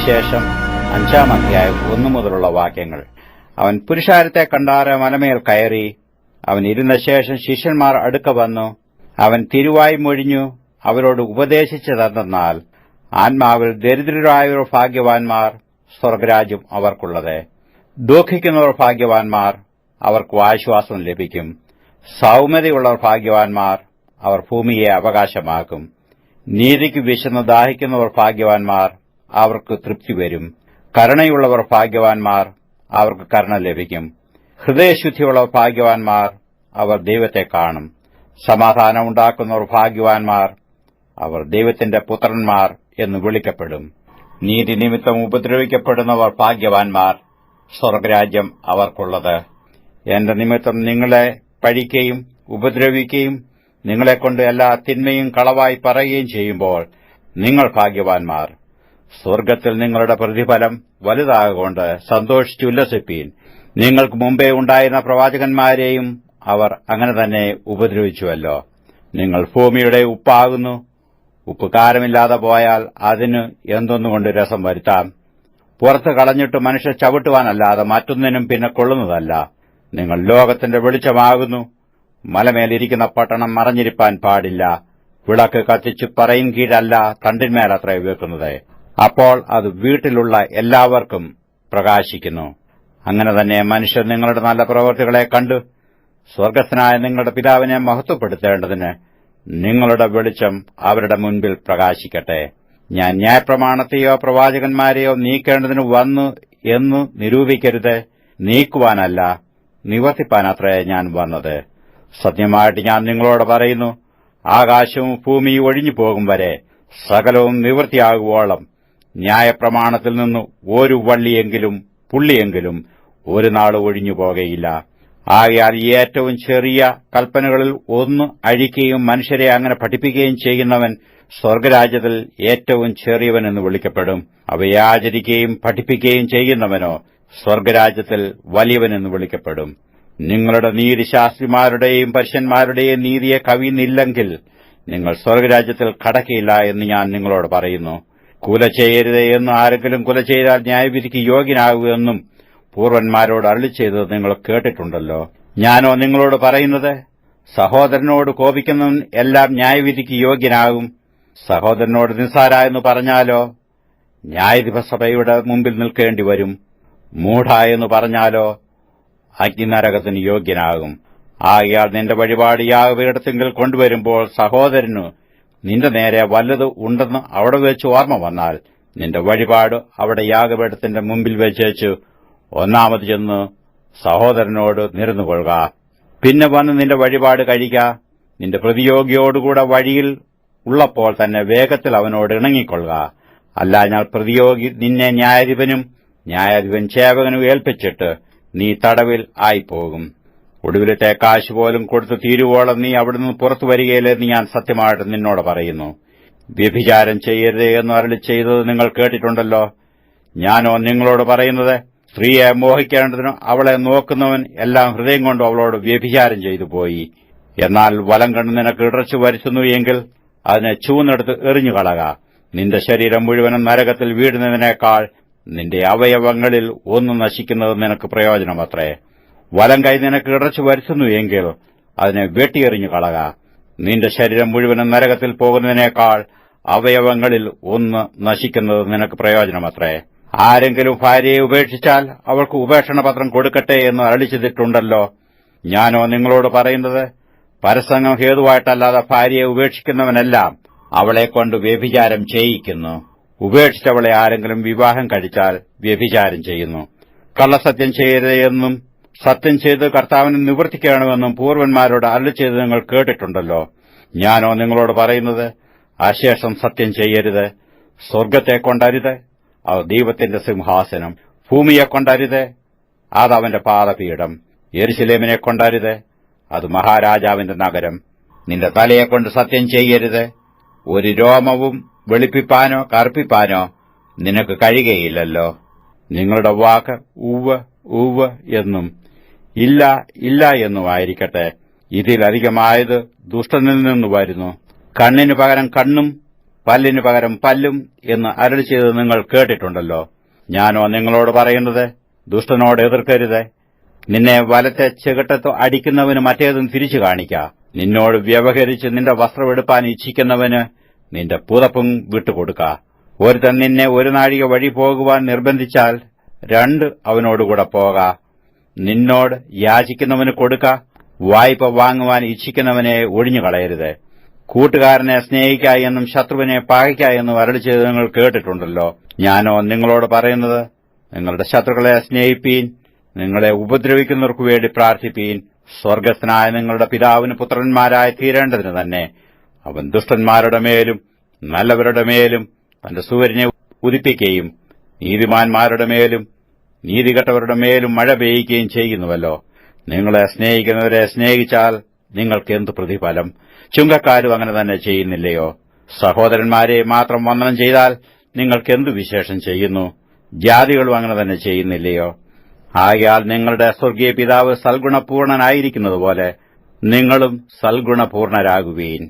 സുവിശേഷം 5-ാം അധ്യായം 1 മുതലുള്ള വാക്യങ്ങൾ. അവൻ പുരുഷാരത്തെ കണ്ടാറ് മലമേൽ കയറി. അവൻ ഇരുന്ന ശേഷം ശിഷ്യന്മാർ അടുക്ക വന്നു. അവൻ തിരുവായി മൊഴിഞ്ഞു അവരോട് ഉപദേശിച്ചതെന്നാൽ, ആത്മാവിൽ ദരിദ്രരായവർ ഭാഗ്യവാന്മാർ, സ്വർഗരാജ്യം അവർക്കുള്ളത്. ദുഃഖിക്കുന്നവർ ഭാഗ്യവാന്മാർ, അവർക്ക് ആശ്വാസം ലഭിക്കും. സൗമ്യതയുള്ളവർ ഭാഗ്യവാന്മാർ, അവർ ഭൂമിയെ അവകാശമാക്കും. നീതിക്ക് വിശന്ന് ദാഹിക്കുന്നവർ ഭാഗ്യവാന്മാർ, അവർക്ക് തൃപ്തി വരും. കരുണയുള്ളവർ ഭാഗ്യവാന്മാർ, അവർക്ക് കരുണ ലഭിക്കും. ഹൃദയശുദ്ധിയുള്ളവർ ഭാഗ്യവാന്മാർ, അവർ ദൈവത്തെ കാണും. സമാധാനം ഉണ്ടാക്കുന്നവർ ഭാഗ്യവാന്മാർ, അവർ ദൈവത്തിന്റെ പുത്രന്മാർ എന്ന് വിളിക്കപ്പെടും. നീതി നിമിത്തം ഉപദ്രവിക്കപ്പെടുന്നവർ ഭാഗ്യവാന്മാർ, സ്വർഗരാജ്യം അവർക്കുള്ളത്. എന്റെ നിമിത്തം നിങ്ങളെ പഴിക്കുകയും ഉപദ്രവിക്കുകയും നിങ്ങളെക്കൊണ്ട് എല്ലാ തിന്മയും കളവായി പറയുകയും ചെയ്യുമ്പോൾ നിങ്ങൾ ഭാഗ്യവാന്മാർ. സ്വർഗ്ഗത്തിൽ നിങ്ങളുടെ പ്രതിഫലം വലുതാകൊണ്ട് സന്തോഷിച്ചുല്ലസിപ്പീൻ. നിങ്ങൾക്ക് മുമ്പേ ഉണ്ടായിരുന്ന പ്രവാചകന്മാരെയും അവർ അങ്ങനെ തന്നെ ഉപദ്രവിച്ചുവല്ലോ. നിങ്ങൾ ഭൂമിയുടെ ഉപ്പാകുന്നു. ഉപ്പ് കാരമില്ലാതെ പോയാൽ അതിന് എന്തൊന്നുകൊണ്ട് രസം വരുത്താം? പുറത്ത് കളഞ്ഞിട്ട് മനുഷ്യർ ചവിട്ടുവാനല്ലാതെ മറ്റൊന്നിനും പിന്നെ കൊള്ളുന്നതല്ല. നിങ്ങൾ ലോകത്തിന്റെ വെളിച്ചമാകുന്നു. മലമേലിരിക്കുന്ന പട്ടണം മറഞ്ഞിരിപ്പാൻ പാടില്ല. വിളക്ക് കത്തിച്ച് പറയും കീഴല്ല, തണ്ടിന്മേലത്രേ വെക്കുന്നത്. അപ്പോൾ അത് വീട്ടിലുള്ള എല്ലാവർക്കും പ്രകാശിക്കുന്നു. അങ്ങനെ തന്നെ മനുഷ്യർ നിങ്ങളുടെ നല്ല പ്രവൃത്തികളെ കണ്ട് സ്വർഗ്ഗസ്ഥനായ നിങ്ങളുടെ പിതാവിനെ മഹത്വപ്പെടുത്തേണ്ടതിന് നിങ്ങളുടെ വെളിച്ചം അവരുടെ മുൻപിൽ പ്രകാശിക്കട്ടെ. ഞാൻ ന്യായപ്രമാണത്തെയോ പ്രവാചകന്മാരെയോ നീക്കേണ്ടതിന് വന്നു എന്ന് നിരൂപിക്കരുത്. നീക്കുവാനല്ല, നിവർത്തിപ്പാനത്രേ ഞാൻ വന്നത്. സത്യമായിട്ട് ഞാൻ നിങ്ങളോട് പറയുന്നു, ആകാശവും ഭൂമിയും ഒഴിഞ്ഞു പോകും വരെ സകലവും നിവൃത്തിയാകുവോളം ന്യായപ്രമാണത്തിൽ നിന്ന് ഒരു വള്ളിയെങ്കിലും പുള്ളിയെങ്കിലും ഒരു നാൾ ഒഴിഞ്ഞു പോകയില്ല. ആകയാൽ ഏറ്റവും ചെറിയ കൽപ്പനകളിൽ ഒന്ന് അഴിക്കുകയും മനുഷ്യരെ അങ്ങനെ പഠിപ്പിക്കുകയും ചെയ്യുന്നവൻ സ്വർഗരാജ്യത്തിൽ ഏറ്റവും ചെറിയവനെന്ന് വിളിക്കപ്പെടും. അവയെ ആചരിക്കുകയും പഠിപ്പിക്കുകയും ചെയ്യുന്നവനോ സ്വർഗരാജ്യത്തിൽ വലിയവനെന്ന് വിളിക്കപ്പെടും. നിങ്ങളുടെ നീതി ശാസ്ത്രിമാരുടെയും പരീശന്മാരുടെയും നീതിയെ കവിയുന്നില്ലെങ്കിൽ നിങ്ങൾ സ്വർഗരാജ്യത്തിൽ കടക്കയില്ല എന്ന് ഞാൻ നിങ്ങളോട് പറയുന്നു. കുല ചെയ്യരുത് എന്ന് ആരെങ്കിലും കുല ചെയ്താൽ ന്യായവിധിക്ക് യോഗ്യനാകുമെന്നും പൂർവന്മാരോട് അരുളിച്ചെയ്തത് നിങ്ങൾ കേട്ടിട്ടുണ്ടല്ലോ. ഞാനോ നിങ്ങളോട് പറയുന്നത്, സഹോദരനോട് കോപിക്കുന്നവൻ എല്ലാം ന്യായവിധിക്ക് യോഗ്യനാകും. സഹോദരനോട് നിസ്സാരായെന്ന് പറഞ്ഞാലോ ന്യായാധിപസഭയുടെ മുമ്പിൽ നിൽക്കേണ്ടി വരും. മൂഢായെന്ന് പറഞ്ഞാലോ അഗ്നിനരകത്തിന് യോഗ്യനാകും. ആകയാൽ നിന്റെ വഴിപാട് യാഗപീഠത്തിങ്കൽ കൊണ്ടുവരുമ്പോൾ സഹോദരനു നിന്റെ നേരെ വല്ലത് ഉണ്ടെന്ന് അവിടെ വെച്ച് ഓർമ്മ വന്നാൽ നിന്റെ വഴിപാട് അവിടെ യാഗപീഠത്തിന്റെ മുമ്പിൽ വെച്ചേച്ച് ഒന്നാമത് ചെന്ന് സഹോദരനോട് നിരന്നുകൊള്ളുക. പിന്നെ വന്ന് നിന്റെ വഴിപാട് കഴിക്ക. നിന്റെ പ്രതിയോഗിയോടുകൂടെ വഴിയിൽ ഉള്ളപ്പോൾ തന്നെ വേഗത്തിൽ അവനോട് ഇണങ്ങിക്കൊള്ളുക. അല്ലാഞ്ഞാൽ പ്രതിയോഗി നിന്നെ ന്യായാധിപനും ന്യായാധിപൻ സേവകനും ഏൽപ്പിച്ചിട്ട് നീ തടവിൽ ആയിപ്പോകും. ഒടുവിലത്തെ കാശ് പോലും കൊടുത്തു തീരുവോളം നീ അവിടുന്ന് പുറത്തു വരികയില്ലെന്ന് ഞാൻ സത്യമായിട്ട് നിന്നോട് പറയുന്നു. വ്യഭിചാരം ചെയ്യരുതേ എന്ന് അരുളി ചെയ്തത് നിങ്ങൾ കേട്ടിട്ടുണ്ടല്ലോ. ഞാനോ നിങ്ങളോട് പറയുന്നത്, സ്ത്രീയെ മോഹിക്കേണ്ടതിന് അവളെ നോക്കുന്നവൻ എല്ലാം ഹൃദയം കൊണ്ട് അവളോട് വ്യഭിചാരം ചെയ്തു പോയി. എന്നാൽ വലം കണ്ട് നിനക്ക് ഇടർച്ച വരുത്തുന്നു എങ്കിൽ അതിനെ ചൂന്നെടുത്ത് എറിഞ്ഞുകളക. നിന്റെ ശരീരം മുഴുവനും നരകത്തിൽ വീഴുന്നതിനേക്കാൾ നിന്റെ അവയവങ്ങളിൽ ഒന്ന് നശിക്കുന്നത് നിനക്ക് പ്രയോജനമത്രേ. വലം കൈ നിനക്ക് ഇടർച്ച വരുത്തുന്നു എങ്കിൽ അതിനെ വെട്ടിയെറിഞ്ഞു കളക. നിന്റെ ശരീരം മുഴുവനും നരകത്തിൽ പോകുന്നതിനേക്കാൾ അവയവങ്ങളിൽ ഒന്ന് നശിക്കുന്നത് നിനക്ക് പ്രയോജനമത്രേ. ആരെങ്കിലും ഭാര്യയെ ഉപേക്ഷിച്ചാൽ അവൾക്ക് ഉപേക്ഷണപത്രം കൊടുക്കട്ടെ എന്ന് അരുളിച്ചെയ്തിട്ടുണ്ടല്ലോ. ഞാനോ നിങ്ങളോട് പറയുന്നത്, പരസംഗം ഹേതുവായിട്ടല്ലാതെ ഭാര്യയെ ഉപേക്ഷിക്കുന്നവനെല്ലാം അവളെക്കൊണ്ട് വ്യഭിചാരം ചെയ്യിക്കുന്നു. ഉപേക്ഷിച്ചവളെ ആരെങ്കിലും വിവാഹം കഴിച്ചാൽ വ്യഭിചാരം ചെയ്യുന്നു. കള്ളസത്യം ചെയ്യരുത് എന്നും സത്യം ചെയ്ത് കർത്താവിന് നിവർത്തിക്കണമെന്നും പൂർവന്മാരോട് അരുളിച്ചെയ്ത് നിങ്ങൾ കേട്ടിട്ടുണ്ടല്ലോ. ഞാനോ നിങ്ങളോട് പറയുന്നത്, അശേഷം സത്യം ചെയ്യരുത്. സ്വർഗ്ഗത്തെ കൊണ്ടരുത്, അത് ദൈവത്തിന്റെ സിംഹാസനം. ഭൂമിയെ കൊണ്ടരുത്, അത് അവന്റെ പാദപീഠം. യെരുശലേമിനെ കൊണ്ടരുത്, അത് മഹാരാജാവിന്റെ നഗരം. നിന്റെ തലയെക്കൊണ്ട് സത്യം ചെയ്യരുത്. ഒരു രോമവും വെളുപ്പിപ്പാനോ കറുപ്പിപ്പാനോ നിനക്ക് കഴിയുകയില്ലല്ലോ. നിങ്ങളുടെ വാക്ക് ഉവ്വ് ഉവ്വ് എന്നും ഇല്ല ഇല്ല എന്നുമായിരിക്കട്ടെ. ഇതിലധികമായത് ദുഷ്ടനിൽ നിന്ന് വരുന്നു. കണ്ണിനു പകരം കണ്ണും പല്ലിനു പകരം പല്ലും എന്ന് അരുളി ചെയ്ത് നിങ്ങൾ കേട്ടിട്ടുണ്ടല്ലോ. ഞാനോ നിങ്ങളോട് പറയുന്നത്, ദുഷ്ടനോട് എതിർക്കരുത്. നിന്നെ വലത്തെ ചെകിട്ടത്ത് അടിക്കുന്നവന് മറ്റേതും തിരിച്ചു കാണിക്ക. നിന്നോട് വ്യവഹരിച്ച് നിന്റെ വസ്ത്രമെടുപ്പാൻ ഇച്ഛിക്കുന്നവന് നിന്റെ പുതപ്പും വിട്ടുകൊടുക്ക. ഒരുത്തൻ നിന്നെ ഒരു നാഴിക വഴി പോകുവാൻ നിർബന്ധിച്ചാൽ 2 അവനോടുകൂടെ പോക. നിന്നോട് യാചിക്കുന്നവന് കൊടുക്ക. വായ്പ വാങ്ങുവാൻ ഇച്ഛിക്കുന്നവനെ ഒഴിഞ്ഞുകളയരുത്. കൂട്ടുകാരനെ സ്നേഹിക്ക എന്നും ശത്രുവിനെ പകയ്ക്ക എന്നും അരുളി ചെയ്ത് നിങ്ങൾ കേട്ടിട്ടുണ്ടല്ലോ. ഞാനോ നിങ്ങളോട് പറയുന്നത്, നിങ്ങളുടെ ശത്രുക്കളെ സ്നേഹിപ്പീൻ, നിങ്ങളെ ഉപദ്രവിക്കുന്നവർക്കു വേണ്ടി പ്രാർത്ഥിപ്പീൻ. സ്വർഗ്ഗസ്ഥനായ നിങ്ങളുടെ പിതാവിന് പുത്രന്മാരായി തീരേണ്ടതിന് തന്നെ അവൻ ദുഷ്ടന്മാരുടെ മേലും നല്ലവരുടെ മേലും തന്റെ സൂര്യനെ ഉദിപ്പിക്കുകയും നീതിമാന്മാരുടെ മേലും നീതികെട്ടവരുടെ മേലും മഴ പെയ്യുകയും ചെയ്യുന്നുവല്ലോ. നിങ്ങളെ സ്നേഹിക്കുന്നവരെ സ്നേഹിച്ചാൽ നിങ്ങൾക്ക് എന്തു പ്രതിഫലം? ചുങ്കക്കാരും അങ്ങനെ തന്നെ ചെയ്യുന്നില്ലയോ? സഹോദരന്മാരെ മാത്രം വന്ദനം ചെയ്താൽ നിങ്ങൾക്ക് എന്തു വിശേഷം ചെയ്യുന്നു? ജാതികളും അങ്ങനെ തന്നെ ചെയ്യുന്നില്ലയോ? ആകയാൽ നിങ്ങളുടെ സ്വർഗീയ പിതാവ് സൽഗുണപൂർണനായിരിക്കുന്നതുപോലെ നിങ്ങളും സൽഗുണപൂർണരാകുവീൻ.